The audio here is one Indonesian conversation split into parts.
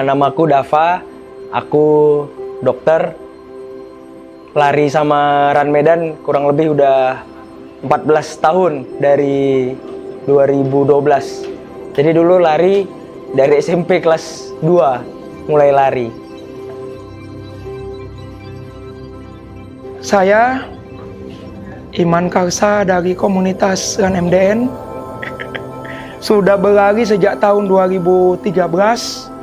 Namaku Dava, aku dokter. Lari sama Run Medan kurang lebih udah 14 tahun dari 2012. Jadi dulu lari dari SMP kelas 2 mulai lari. Saya Iman Karsa dari komunitas Run MDN. Sudah berlari sejak tahun 2013.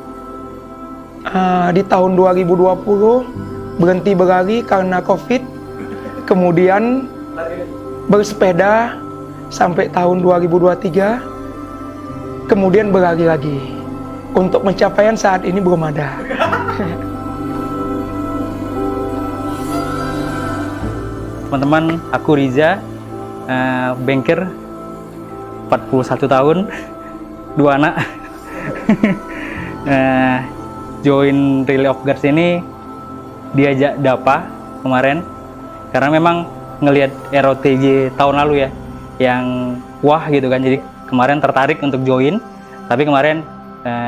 Di tahun 2020 berhenti berlari karena COVID. Kemudian bersepeda sampai tahun 2023. Kemudian berlari lagi. Untuk pencapaian saat ini belum ada. Teman-teman, aku Riza, banker, 41 tahun, 2 anak. Join Relay of Guards ini diajak Dava kemarin, karena memang ngelihat ROTG tahun lalu ya, yang wah gitu kan, jadi kemarin tertarik untuk join. Tapi kemarin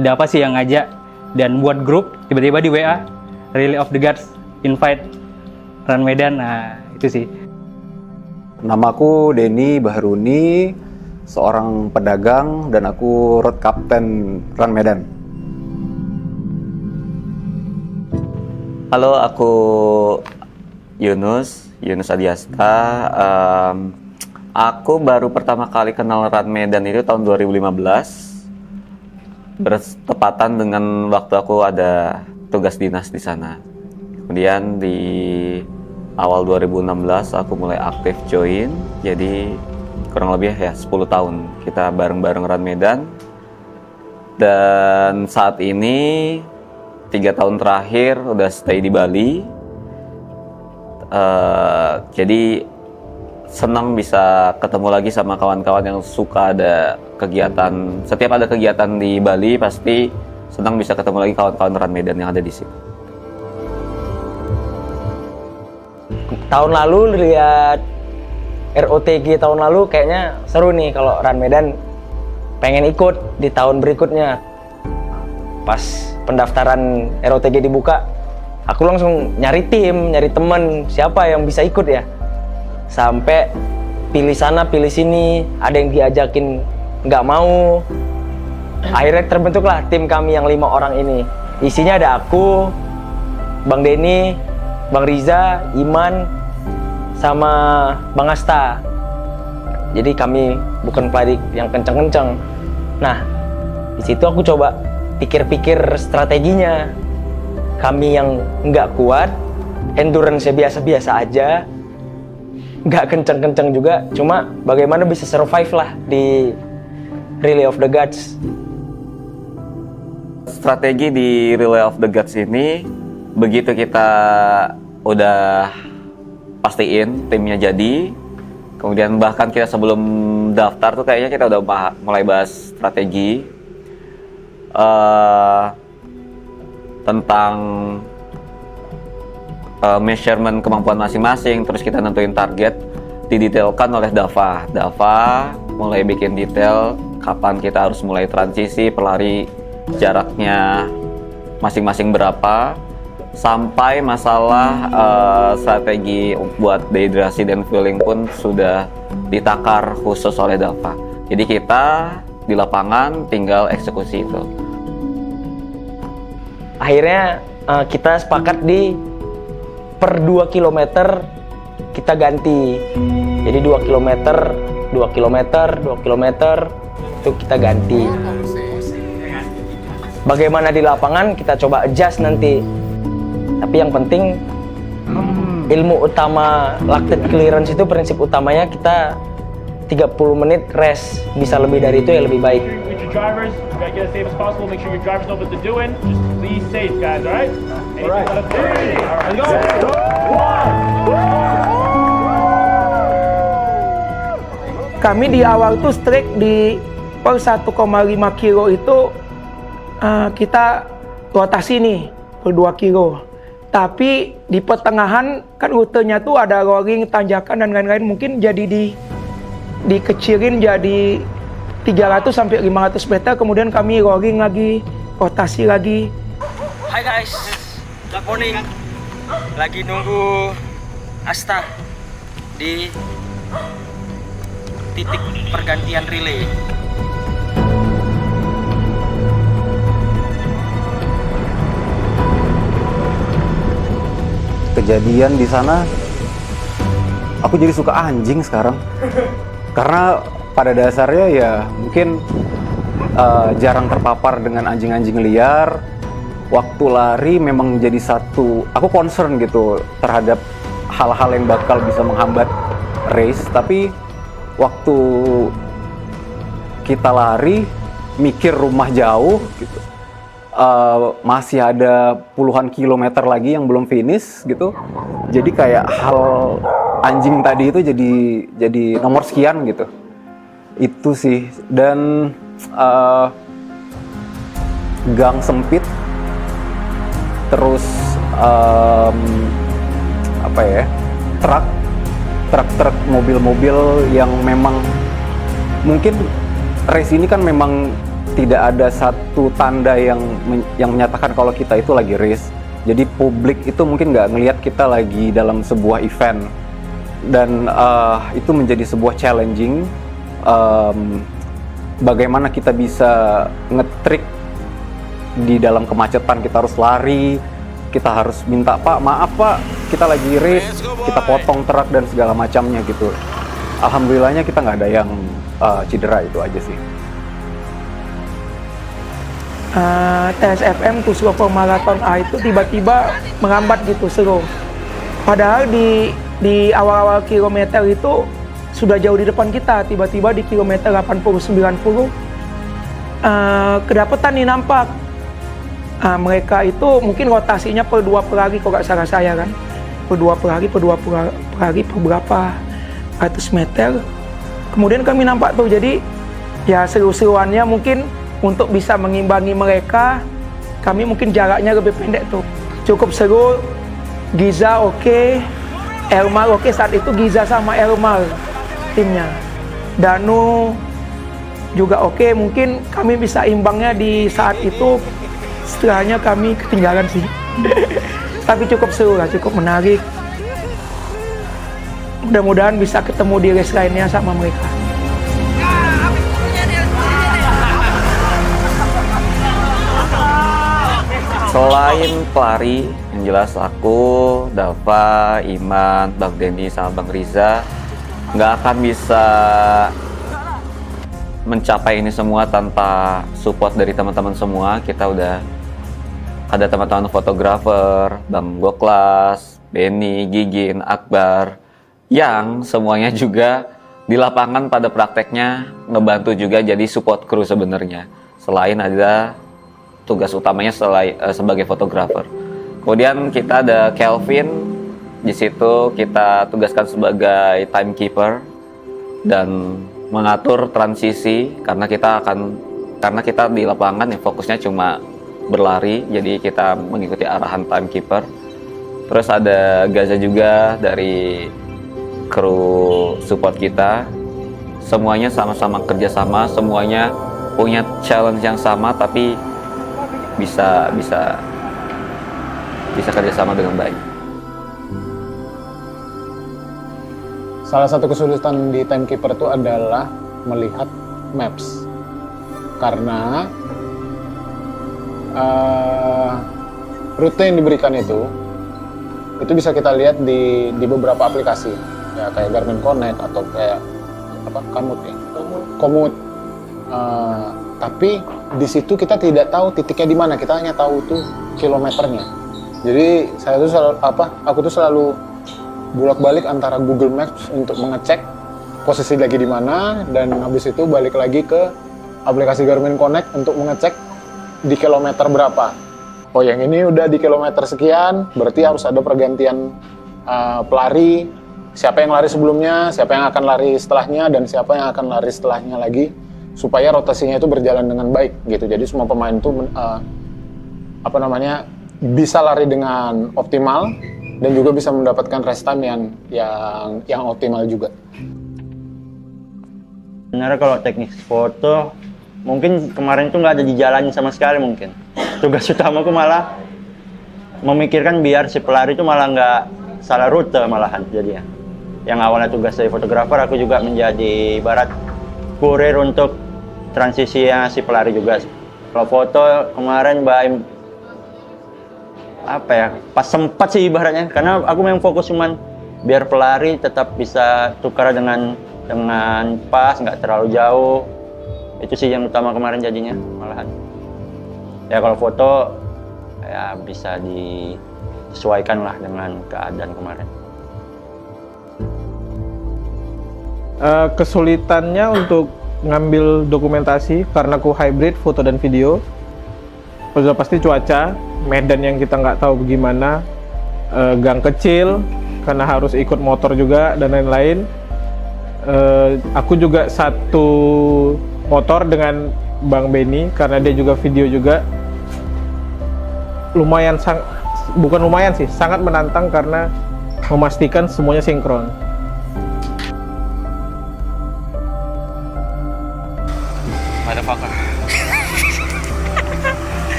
Dava sih yang ngajak dan buat grup, tiba-tiba di WA, Relay of the Guards invite Run Medan, nah itu sih. Namaku Denny Baharuni, seorang pedagang dan aku road captain Run Medan. Halo, aku Yunus Adiasta. Aku baru pertama kali kenal Run Medan itu tahun 2015. Bertepatan dengan waktu aku ada tugas dinas di sana. Kemudian di awal 2016 aku mulai aktif join. Jadi kurang lebih ya 10 tahun kita bareng-bareng Run Medan. Dan saat ini 3 tahun terakhir udah stay di Bali. Jadi senang bisa ketemu lagi sama kawan-kawan yang suka ada kegiatan. Setiap ada kegiatan di Bali pasti senang bisa ketemu lagi kawan-kawan Run Medan yang ada di sini. Tahun lalu lihat ROTG tahun lalu kayaknya seru nih kalau Run Medan, pengen ikut di tahun berikutnya. Pas pendaftaran ROTG dibuka, aku langsung nyari tim, nyari temen, siapa yang bisa ikut ya. Sampai pilih sana, pilih sini, ada yang diajakin nggak mau. Akhirnya terbentuklah tim kami yang 5 orang ini. Isinya ada aku, Bang Denny, Bang Riza, Iman, sama Bang Asta. Jadi kami bukan pelari yang kenceng-kenceng. Nah, di situ aku coba pikir-pikir strateginya. Kami yang nggak kuat, endurance biasa-biasa aja, nggak kenceng-kenceng juga, cuma bagaimana bisa survive lah di Relay of the Gods. Strategi di Relay of the Gods ini, begitu kita udah pastiin timnya jadi, kemudian bahkan kita sebelum daftar tuh kayaknya kita udah mulai bahas strategi tentang measurement kemampuan masing-masing, terus kita nentuin target, didetailkan oleh Dava. Dava mulai bikin detail kapan kita harus mulai transisi, pelari jaraknya masing-masing berapa, sampai masalah strategi buat dehidrasi dan fueling pun sudah ditakar khusus oleh Dava. Jadi kita di lapangan tinggal eksekusi itu. Akhirnya kita sepakat di per 2 km kita ganti. Jadi 2 km, 2 km, 2 km itu kita ganti. Bagaimana di lapangan kita coba adjust nanti. Tapi yang penting ilmu utama lactate clearance itu prinsip utamanya kita 30 menit rest. Bisa lebih dari itu ya lebih baik. Drivers, you gotta get as safe as possible. Make sure your drivers know what they're doing. Just be safe, guys. All right? All right. 3, 2, 1. Kami di awal tuh strike di per 1,5 kilo itu kita rotasi nih per 2 kilo. Tapi di pertengahan kan rutenya tuh ada rolling, tanjakan dan lain-lain, mungkin jadi dikecilin jadi 300 sampai 500 meter, kemudian kami rolling lagi, rotasi lagi. Hai guys, good morning. Lagi nunggu Asta di titik pergantian relay. Kejadian di sana, aku jadi suka anjing sekarang. Karena pada dasarnya ya mungkin jarang terpapar dengan anjing-anjing liar. Waktu lari memang jadi satu, aku concern gitu terhadap hal-hal yang bakal bisa menghambat race. Tapi waktu kita lari, mikir rumah jauh gitu, masih ada puluhan kilometer lagi yang belum finish gitu. Jadi kayak hal anjing tadi itu jadi nomor sekian gitu. Itu sih. Dan gang sempit, terus apa ya, truk mobil-mobil yang memang mungkin race ini kan memang tidak ada satu tanda yang menyatakan kalau kita itu lagi race. Jadi publik itu mungkin nggak ngelihat kita lagi dalam sebuah event, dan itu menjadi sebuah challenging. Bagaimana kita bisa ngetrik di dalam kemacetan, kita harus lari, kita harus minta, "Pak, maaf Pak, kita lagi race," kita potong truk dan segala macamnya gitu. Alhamdulillahnya kita nggak ada yang cedera, itu aja sih. TSFM Kuswopo Marathon A itu tiba-tiba merambat gitu, seru. Padahal di awal-awal kilometer itu sudah jauh di depan kita, tiba-tiba di kilometer 80-90 kedapetan nih nampak. Mereka itu mungkin rotasinya per 2 pelari kalau nggak salah saya kan, per 2 pelari per berapa ratus meter. Kemudian kami nampak tuh, jadi ya seru-seruannya mungkin untuk bisa mengimbangi mereka, kami mungkin jaraknya lebih pendek tuh. Cukup seru. Giza oke, Elmar oke, saat itu Giza sama Elmar timnya. Danu juga oke, mungkin kami bisa imbangnya di saat itu. Setelahnya kami ketinggalan sih. Tapi cukup seru lah, cukup menarik. Mudah-mudahan bisa ketemu di race lainnya sama mereka. Selain pelari, yang jelas aku, Dava, Iman, Bang Denny, sama Bang Riza nggak akan bisa mencapai ini semua tanpa support dari teman-teman semua. Kita udah ada teman-teman fotografer, Bang Goklas, Benny, Gigin, Akbar, yang semuanya juga di lapangan pada prakteknya ngebantu juga jadi support kru sebenarnya. Selain ada tugas utamanya sebagai fotografer. Kemudian kita ada Kelvin, di situ kita tugaskan sebagai timekeeper dan mengatur transisi karena kita di lapangan yang fokusnya cuma berlari, jadi kita mengikuti arahan timekeeper. Terus ada Gaza juga dari kru support kita. Semuanya sama-sama kerjasama, semuanya punya challenge yang sama, tapi bisa kerjasama dengan baik. Salah satu kesulitan di timekeeper itu adalah melihat maps, karena rute yang diberikan itu bisa kita lihat di beberapa aplikasi, ya kayak Garmin Connect atau kayak Komoot. Tapi di situ kita tidak tahu titiknya di mana, kita hanya tahu tuh kilometernya. Jadi aku tuh selalu bolak-balik antara Google Maps untuk mengecek posisi lagi di mana, dan habis itu balik lagi ke aplikasi Garmin Connect untuk mengecek di kilometer berapa. Oh, yang ini udah di kilometer sekian, berarti harus ada pergantian pelari. Siapa yang lari sebelumnya, siapa yang akan lari setelahnya, dan siapa yang akan lari setelahnya lagi, supaya rotasinya itu berjalan dengan baik gitu. Jadi semua pemain itu bisa lari dengan optimal dan juga bisa mendapatkan rest time yang optimal juga. Sebenarnya kalau teknik foto mungkin kemarin tuh nggak ada dijalanin sama sekali mungkin. Tugas utamaku malah memikirkan biar si pelari itu malah nggak salah rute malahan jadinya. Yang awalnya tugas dari fotografer, aku juga menjadi ibarat kurir untuk transisinya si pelari juga. Kalau foto kemarin apa ya, pas sempat sih ibaratnya, karena aku memang fokus cuman biar pelari tetap bisa tukar dengan pas, nggak terlalu jauh. Itu sih yang utama kemarin jadinya malahan. Ya kalau foto ya bisa disesuaikan lah dengan keadaan kemarin. Kesulitannya untuk ngambil dokumentasi karena aku hybrid foto dan video. Sudah pasti cuaca, medan yang kita nggak tahu bagaimana, gang kecil karena harus ikut motor juga dan lain-lain. Aku juga satu motor dengan Bang Benny karena dia juga video juga. Lumayan, bukan lumayan sih, sangat menantang karena memastikan semuanya sinkron.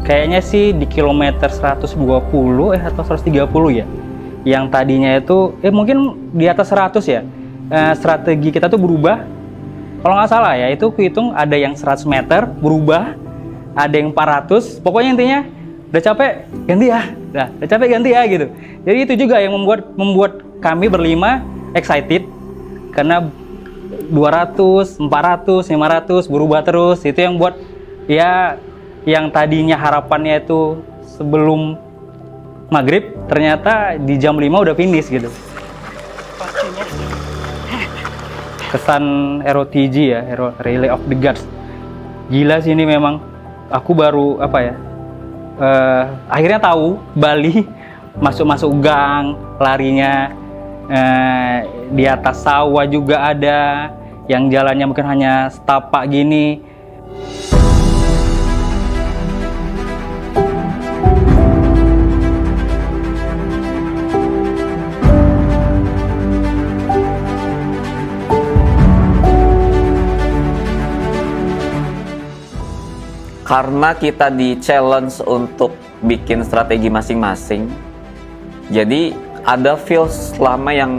Kayaknya sih di kilometer 120 atau 130 ya. Yang tadinya itu mungkin di atas 100 ya. Strategi kita tuh berubah. Kalau nggak salah ya, itu kuhitung ada yang 100 meter berubah, ada yang 400. Pokoknya intinya udah capek ganti ya. Udah capek ganti ya gitu. Jadi itu juga yang membuat kami berlima excited karena 200, 400, 500 berubah terus. Itu yang buat ya yang tadinya harapannya itu sebelum maghrib, ternyata di jam 5 udah finish gitu. Kesan ROTG ya, Relay of the Gods. Gila sih ini memang. Aku baru akhirnya tahu Bali masuk gang, larinya di atas sawah juga ada, yang jalannya mungkin hanya setapak gini. Karena kita di challenge untuk bikin strategi masing-masing, jadi ada feels lama yang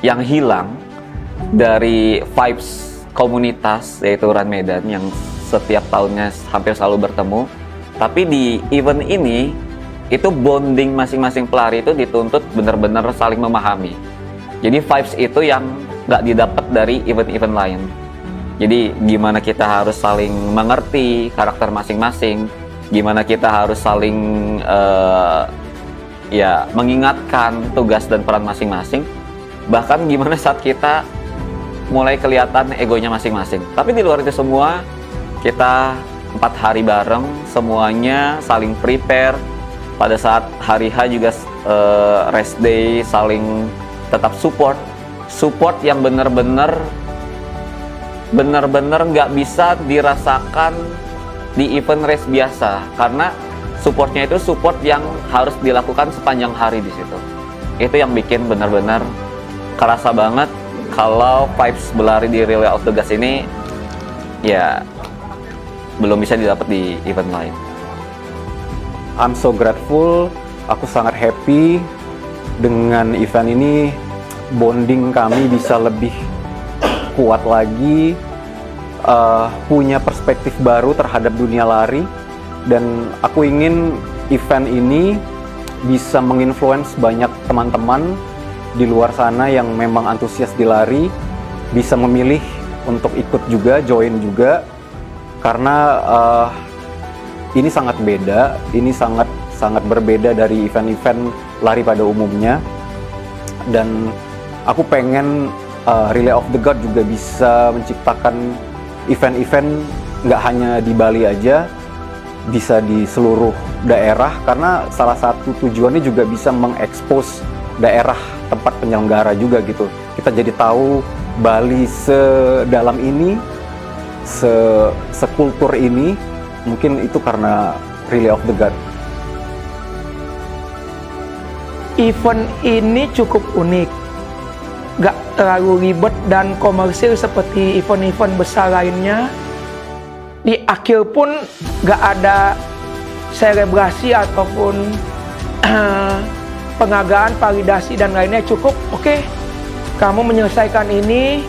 yang hilang dari vibes komunitas, yaitu Run Medan yang setiap tahunnya hampir selalu bertemu. Tapi di event ini itu bonding masing-masing pelari itu dituntut benar-benar saling memahami. Jadi vibes itu yang nggak didapat dari event-event lain. Jadi gimana kita harus saling mengerti karakter masing-masing, gimana kita harus saling mengingatkan tugas dan peran masing-masing, bahkan gimana saat kita mulai kelihatan egonya masing-masing. Tapi di luar itu semua, kita 4 hari bareng, semuanya saling prepare. Pada saat hari H juga rest day, saling tetap support yang benar-benar nggak bisa dirasakan di event race biasa, karena supportnya itu support yang harus dilakukan sepanjang hari di situ. Itu yang bikin benar-benar kerasa banget kalau vibes berlari di Relay of the Gods ini ya belum bisa didapat di event lain. I'm so grateful, aku sangat happy dengan event ini. Bonding kami bisa lebih kuat lagi, punya perspektif baru terhadap dunia lari, dan aku ingin event ini bisa menginfluence banyak teman-teman di luar sana yang memang antusias di lari, bisa memilih untuk ikut juga, join juga, karena ini sangat beda, ini sangat berbeda dari event-event lari pada umumnya. Dan aku pengen Relay of the God juga bisa menciptakan event-event nggak hanya di Bali aja, bisa di seluruh daerah, karena salah satu tujuannya juga bisa mengekspos daerah tempat penyelenggara juga gitu. Kita jadi tahu Bali sedalam ini, sekultur ini, mungkin itu karena Relay of the God. Event ini cukup unik, gak terlalu ribet dan komersil seperti event-event besar lainnya. Di akhir pun gak ada selebrasi ataupun penghargaan, validasi dan lainnya cukup. Oke, kamu menyelesaikan ini,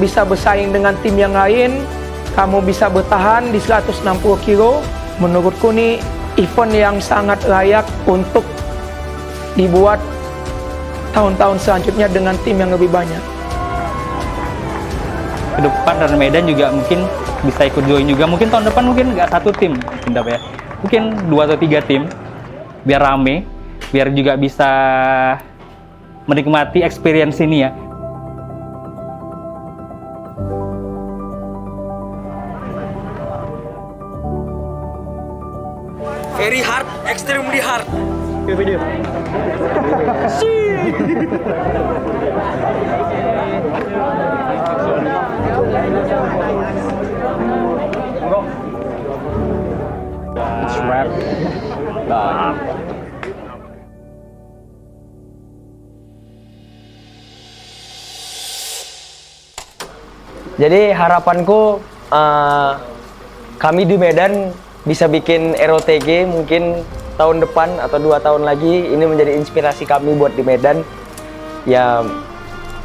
bisa bersaing dengan tim yang lain, kamu bisa bertahan di 160 kilo. Menurutku nih event yang sangat layak untuk dibuat tahun-tahun selanjutnya dengan tim yang lebih banyak. Ke depan Run Medan juga mungkin bisa ikut join juga. Mungkin tahun depan mungkin nggak 1 tim, ya. Mungkin 2 atau 3 tim, biar rame, biar juga bisa menikmati experience ini ya. Very hard, extremely hard. It's wrap. Jadi harapanku kami di Medan bisa bikin ROTG mungkin tahun depan atau 2 tahun lagi. Ini menjadi inspirasi kami buat di Medan. Ya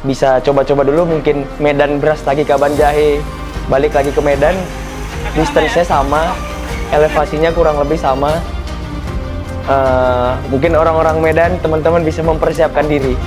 bisa coba-coba dulu, mungkin Medan beras lagi Kaban Jahe, balik lagi ke Medan. Distance-nya sama, elevasinya kurang lebih sama. Mungkin orang-orang Medan, teman-teman bisa mempersiapkan diri.